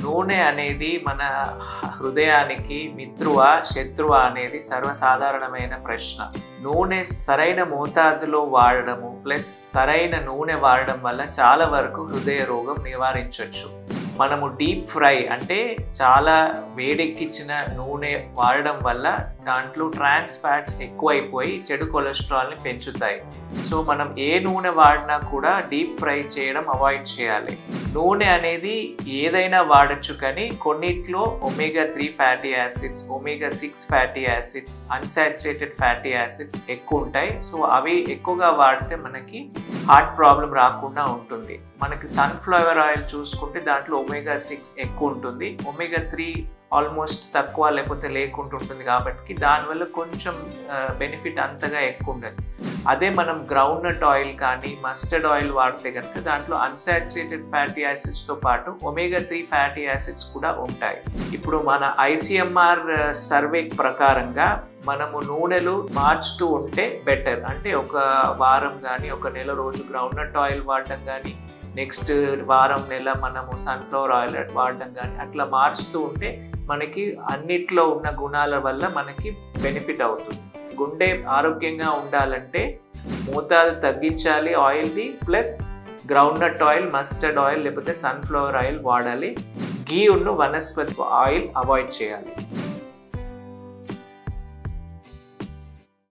నూనె అనేది మన హృదయానికి మిత్రువా శత్రువా అనేది సర్వసాధారణమైన ప్రశ్న. నూనె సరైన మోతాదులో వాడడము ప్లస్ సరైన నూనె వాడడం వల్ల చాలా వరకు హృదయ రోగం నివారించవచ్చు. మనము డీప్ ఫ్రై అంటే చాలా వేడెక్కించిన నూనె వాడడం వల్ల దాంట్లో ట్రాన్స్ ఫ్యాట్స్ ఎక్కువైపోయి చెడు కొలెస్ట్రాల్ని పెంచుతాయి. సో మనం ఏ నూనె వాడినా కూడా డీప్ ఫ్రై చేయడం అవాయిడ్ చేయాలి. నూనె అనేది ఏదైనా వాడచ్చు, కానీ కొన్నిట్లో omega-3 fatty acids, omega-6 fatty acids, unsaturated fatty acids ఎక్కువ ఉంటాయి. సో అవి ఎక్కువగా వాడితే మనకి హార్ట్ ప్రాబ్లం రాకుండా ఉంటుంది. మనకి సన్ఫ్లవర్ ఆయిల్ చూసుకుంటే దాంట్లో omega-6 ఎక్కువ ఉంటుంది, omega-3 ఆల్మోస్ట్ తక్కువ లేకపోతే లేకుండా ఉంటుంది. కాబట్టి దానివల్ల కొంచెం బెనిఫిట్ అంతగా ఎక్కువ ఉండదు. అదే మనం గ్రౌండ్నట్ ఆయిల్ కానీ మస్టర్డ్ ఆయిల్ వాడితే కనుక దాంట్లో అన్సాచురేటెడ్ ఫ్యాటీ యాసిడ్స్తో పాటు omega-3 ఫ్యాటీ యాసిడ్స్ కూడా ఉంటాయి. ఇప్పుడు మన ICMR సర్వే ప్రకారంగా మనము నూనెలు మార్చుతూ ఉంటే బెటర్. అంటే ఒక వారం కానీ ఒక నెల రోజు గ్రౌండ్నట్ ఆయిల్ వాడడం కానీ, నెక్స్ట్ వారం నెల మనము సన్ఫ్లవర్ ఆయిల్ వాడడం కానీ అట్లా మార్చుతూ ఉంటే మనకి అన్నిట్లో ఉన్న గుణాల వల్ల మనకి బెనిఫిట్ అవుతుంది. గుండె ఆరోగ్యంగా ఉండాలంటే మోతాదు తగ్గించాలి ఆయిల్ది, plus groundnut oil, mustard oil లేకపోతే సన్ఫ్లవర్ ఆయిల్ వాడాలి. గీ ఉన్న వనస్పతి ఆయిల్ అవాయిడ్ చేయాలి.